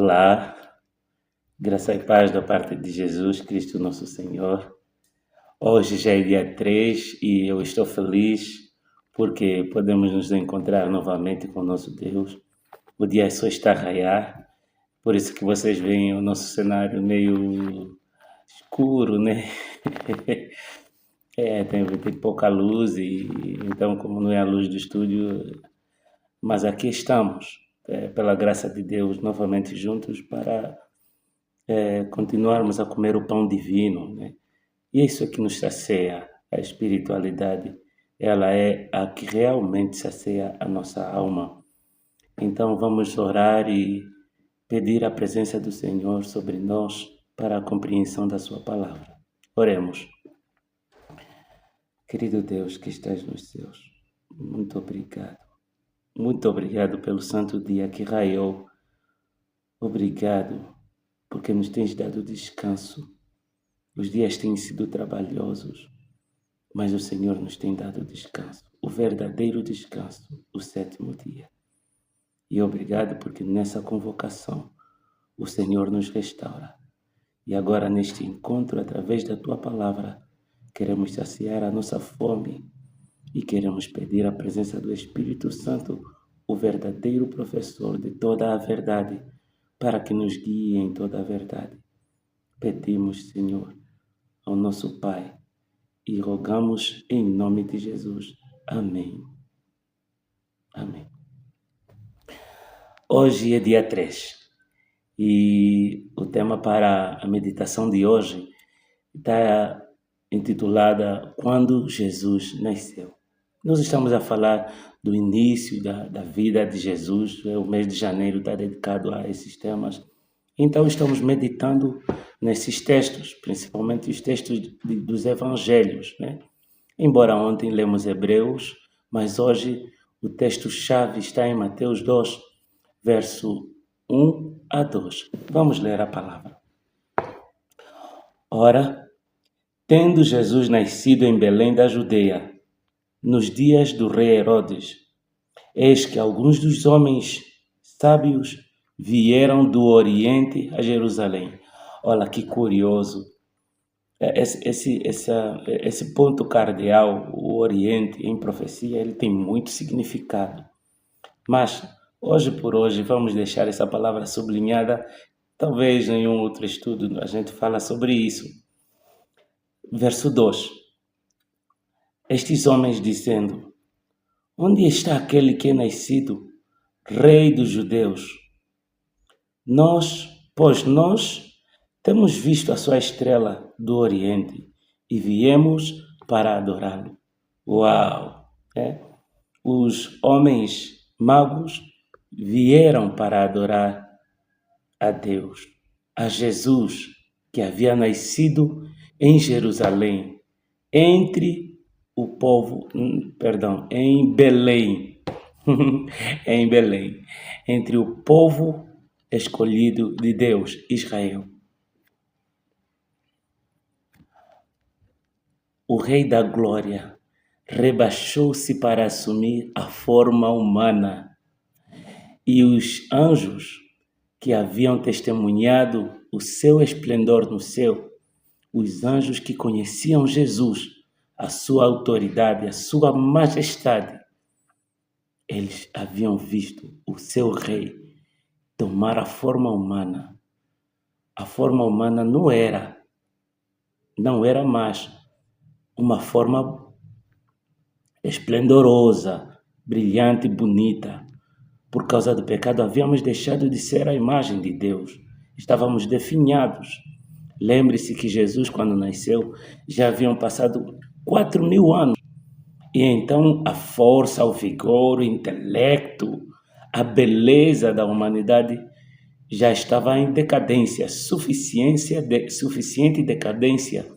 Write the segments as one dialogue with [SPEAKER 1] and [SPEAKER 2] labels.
[SPEAKER 1] Olá, graça e paz da parte de Jesus Cristo nosso Senhor. Hoje já é dia 3 e eu estou feliz porque podemos nos encontrar novamente com o nosso Deus. O dia só está a raiar, por isso que vocês veem o nosso cenário meio escuro, né? Tem pouca luz e então como não é a luz do estúdio, mas aqui estamos, pela graça de Deus, novamente juntos para continuarmos a comer o pão divino, né? E é isso que nos sacia, a espiritualidade, ela é a que realmente sacia a nossa alma. Então vamos orar e pedir a presença do Senhor sobre nós para a compreensão da sua palavra. Oremos. Querido Deus que estás nos céus, muito obrigado. Muito obrigado pelo santo dia que raiou. Obrigado porque nos tens dado descanso. Os dias têm sido trabalhosos, mas o Senhor nos tem dado descanso, o verdadeiro descanso, o sétimo dia. E obrigado porque nessa convocação o Senhor nos restaura. E agora neste encontro, através da Tua palavra, queremos saciar a nossa fome e queremos pedir a presença do Espírito Santo, o verdadeiro professor de toda a verdade, para que nos guie em toda a verdade. Pedimos, Senhor, ao nosso Pai e rogamos em nome de Jesus. Amém. Amém. Hoje é dia 3 e o tema para a meditação de hoje está intitulada Quando Jesus Nasceu. Nós estamos a falar do início da vida de Jesus, o mês de janeiro está dedicado a esses temas. Então estamos meditando nesses textos, principalmente os textos dos evangelhos, né? Embora ontem lemos Hebreus, mas hoje o texto-chave está em Mateus 2, verso 1 a 2. Vamos ler a palavra. Ora, tendo Jesus nascido em Belém da Judeia, nos dias do rei Herodes, eis que alguns dos homens sábios vieram do Oriente a Jerusalém. Olha que curioso. Esse ponto cardeal, o Oriente, em profecia, ele tem muito significado. Mas, hoje por hoje, vamos deixar essa palavra sublinhada. Talvez em um outro estudo a gente fala sobre isso. Verso 2. Estes homens dizendo, onde está aquele que é nascido, rei dos judeus? Pois nós temos visto a sua estrela do Oriente e viemos para adorá-lo. Uau! Os homens magos vieram para adorar a Deus, a Jesus, que havia nascido em Jerusalém, em Belém, em Belém, entre o povo escolhido de Deus, Israel. O Rei da Glória rebaixou-se para assumir a forma humana, e os anjos que haviam testemunhado o seu esplendor no céu, os anjos que conheciam Jesus, a sua autoridade, a sua majestade, eles haviam visto o seu rei tomar a forma humana. A forma humana não era mais uma forma esplendorosa, brilhante, bonita. Por causa do pecado, havíamos deixado de ser a imagem de Deus. Estávamos definhados. Lembre-se que Jesus, quando nasceu, já haviam passado 4.000 anos. E então a força, o vigor, o intelecto, a beleza da humanidade já estava em decadência, suficiente decadência,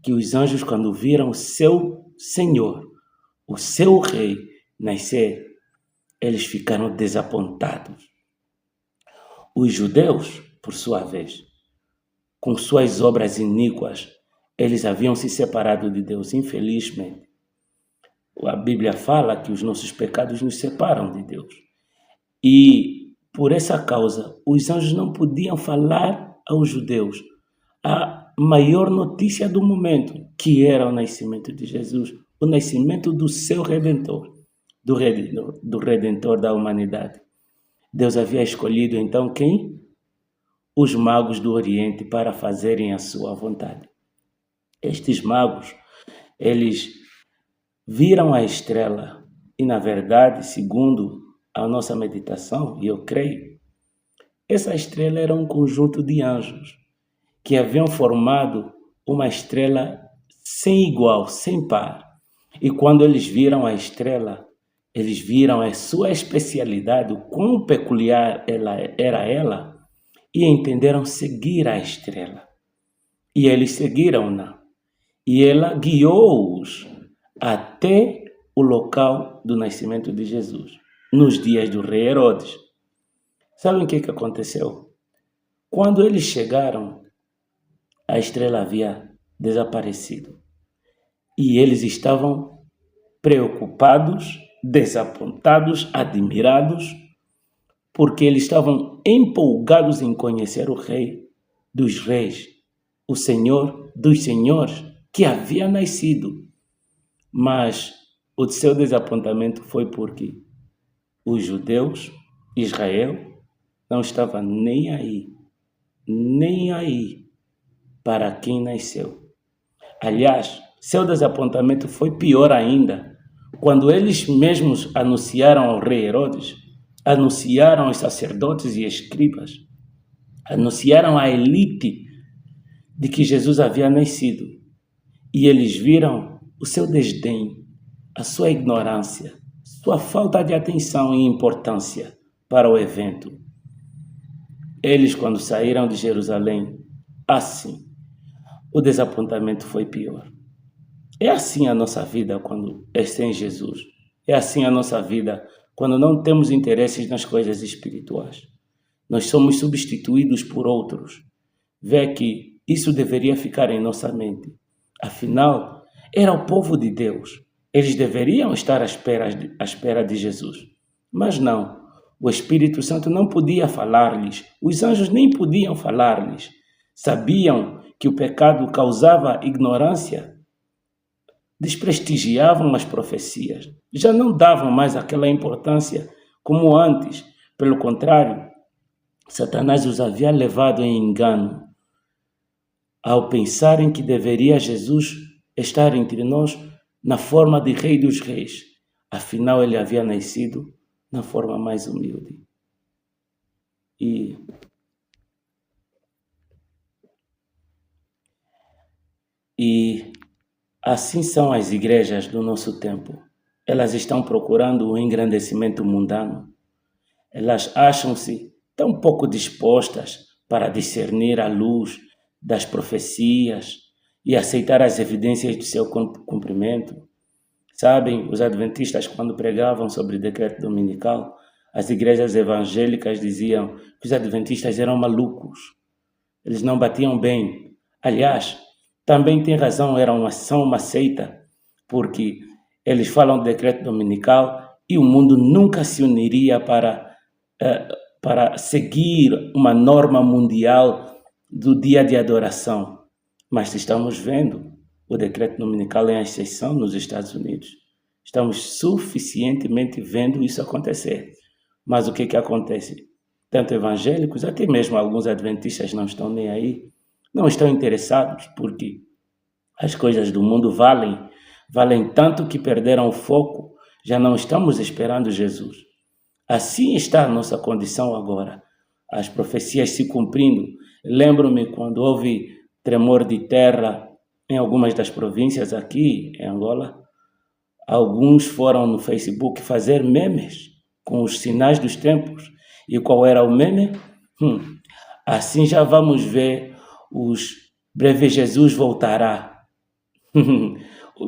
[SPEAKER 1] que os anjos, quando viram o seu Senhor, o seu Rei, nascer, eles ficaram desapontados. Os judeus, por sua vez, com suas obras iníquas, eles haviam se separado de Deus, infelizmente. A Bíblia fala que os nossos pecados nos separam de Deus. E por essa causa, os anjos não podiam falar aos judeus a maior notícia do momento, que era o nascimento de Jesus, o nascimento do seu Redentor, do Redentor da humanidade. Deus havia escolhido então quem? Os magos do Oriente para fazerem a sua vontade. Estes magos, eles viram a estrela e, na verdade, segundo a nossa meditação, e eu creio, essa estrela era um conjunto de anjos que haviam formado uma estrela sem igual, sem par. E quando eles viram a estrela, eles viram a sua especialidade, o quão peculiar era ela, e entenderam seguir a estrela. E eles seguiram-na. E ela guiou-os até o local do nascimento de Jesus, nos dias do rei Herodes. Sabem o que aconteceu? Quando eles chegaram, a estrela havia desaparecido. E eles estavam preocupados, desapontados, admirados, porque eles estavam empolgados em conhecer o Rei dos Reis, o Senhor dos Senhores, que havia nascido. Mas o seu desapontamento foi porque os judeus, Israel, não estava nem aí para quem nasceu. Aliás, seu desapontamento foi pior ainda, quando eles mesmos anunciaram ao rei Herodes, anunciaram aos sacerdotes e escribas, anunciaram à elite de que Jesus havia nascido. E eles viram o seu desdém, a sua ignorância, sua falta de atenção e importância para o evento. Eles, quando saíram de Jerusalém, assim, o desapontamento foi pior. É assim a nossa vida quando é sem Jesus. É assim a nossa vida quando não temos interesses nas coisas espirituais. Nós somos substituídos por outros. Vê que isso deveria ficar em nossa mente. Afinal, era o povo de Deus. Eles deveriam estar à espera de Jesus. Mas não. O Espírito Santo não podia falar-lhes. Os anjos nem podiam falar-lhes. Sabiam que o pecado causava ignorância, desprestigiavam as profecias, já não davam mais aquela importância como antes. Pelo contrário, Satanás os havia levado em engano ao pensarem que deveria Jesus estar entre nós na forma de Rei dos Reis. Afinal, ele havia nascido na forma mais humilde. E assim são as igrejas do nosso tempo. Elas estão procurando o engrandecimento mundano. Elas acham-se tão pouco dispostas para discernir a luz das profecias e aceitar as evidências do seu cumprimento. Sabem, os adventistas, quando pregavam sobre o decreto dominical, as igrejas evangélicas diziam que os adventistas eram malucos. Eles não batiam bem. Aliás, também tem razão, são uma seita, porque eles falam do decreto dominical e o mundo nunca se uniria para seguir uma norma mundial do dia de adoração. Mas estamos vendo o decreto dominical em exceção nos Estados Unidos. Estamos suficientemente vendo isso acontecer. Mas o que acontece? Tanto evangélicos, até mesmo alguns adventistas não estão nem aí. Não estão interessados porque as coisas do mundo valem tanto que perderam o foco. Já não estamos esperando Jesus. Assim está a nossa condição agora. As profecias se cumprindo. Lembro-me quando houve tremor de terra em algumas das províncias aqui em Angola. Alguns foram no Facebook fazer memes com os sinais dos tempos. E qual era o meme? Assim já vamos ver os breve Jesus voltará.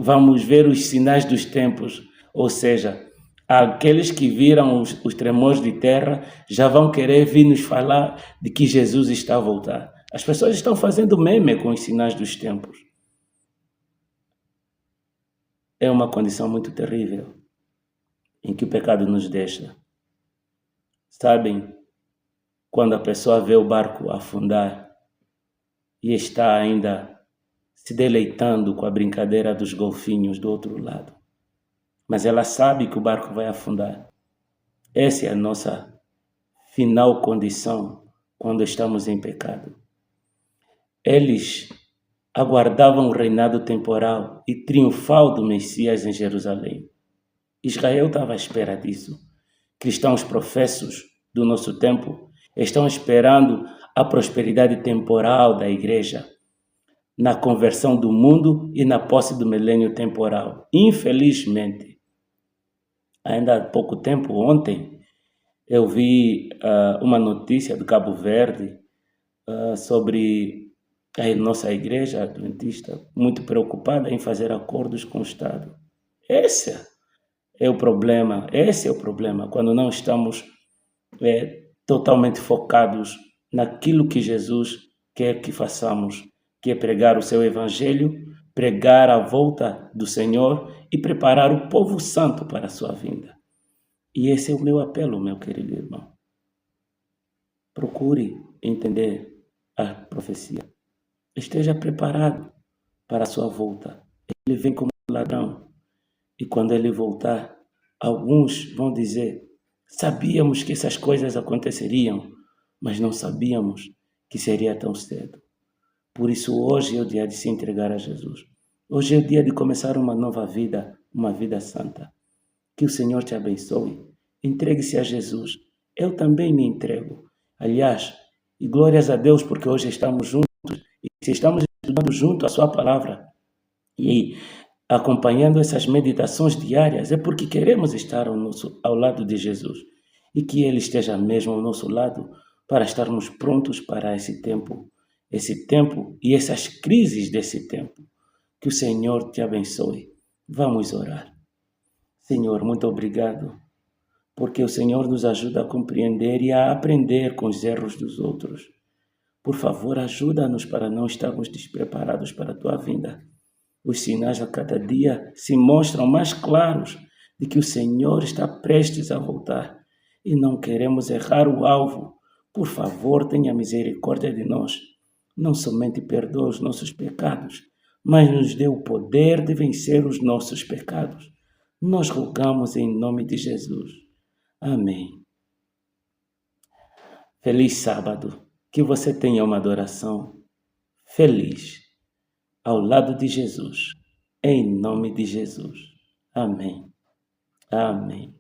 [SPEAKER 1] Vamos ver os sinais dos tempos, ou seja, aqueles que viram os tremores de terra já vão querer vir nos falar de que Jesus está a voltar. As pessoas estão fazendo meme com os sinais dos tempos. É uma condição muito terrível em que o pecado nos deixa. Sabem, quando a pessoa vê o barco afundar e está ainda se deleitando com a brincadeira dos golfinhos do outro lado. Mas ela sabe que o barco vai afundar. Essa é a nossa final condição quando estamos em pecado. Eles aguardavam o reinado temporal e triunfal do Messias em Jerusalém. Israel estava à espera disso. Cristãos professos do nosso tempo estão esperando a prosperidade temporal da igreja, na conversão do mundo e na posse do milênio temporal. Infelizmente, ainda há pouco tempo, ontem, eu vi uma notícia do Cabo Verde sobre a nossa igreja adventista, muito preocupada em fazer acordos com o Estado. Esse é o problema, quando não estamos totalmente focados naquilo que Jesus quer que façamos, que é pregar o seu evangelho, pregar a volta do Senhor e preparar o povo santo para a sua vinda. E esse é o meu apelo, meu querido irmão. Procure entender a profecia. Esteja preparado para a sua volta. Ele vem como ladrão. E quando ele voltar, alguns vão dizer: sabíamos que essas coisas aconteceriam, mas não sabíamos que seria tão cedo. Por isso hoje é o dia de se entregar a Jesus. Hoje é o dia de começar uma nova vida, uma vida santa. Que o Senhor te abençoe. Entregue-se a Jesus. Eu também me entrego. Aliás, e glórias a Deus porque hoje estamos juntos. E se estamos estudando junto a sua palavra e acompanhando essas meditações diárias, é porque queremos estar ao lado de Jesus e que Ele esteja mesmo ao nosso lado para estarmos prontos para esse tempo e essas crises desse tempo. Que o Senhor te abençoe. Vamos orar. Senhor, muito obrigado, porque o Senhor nos ajuda a compreender e a aprender com os erros dos outros. Por favor, ajuda-nos para não estarmos despreparados para a tua vinda. Os sinais a cada dia se mostram mais claros de que o Senhor está prestes a voltar e não queremos errar o alvo. Por favor, tenha misericórdia de nós. Não somente perdoa os nossos pecados, mas nos dê o poder de vencer os nossos pecados. Nós rogamos em nome de Jesus. Amém. Feliz sábado. Que você tenha uma adoração feliz ao lado de Jesus. Em nome de Jesus. Amém. Amém.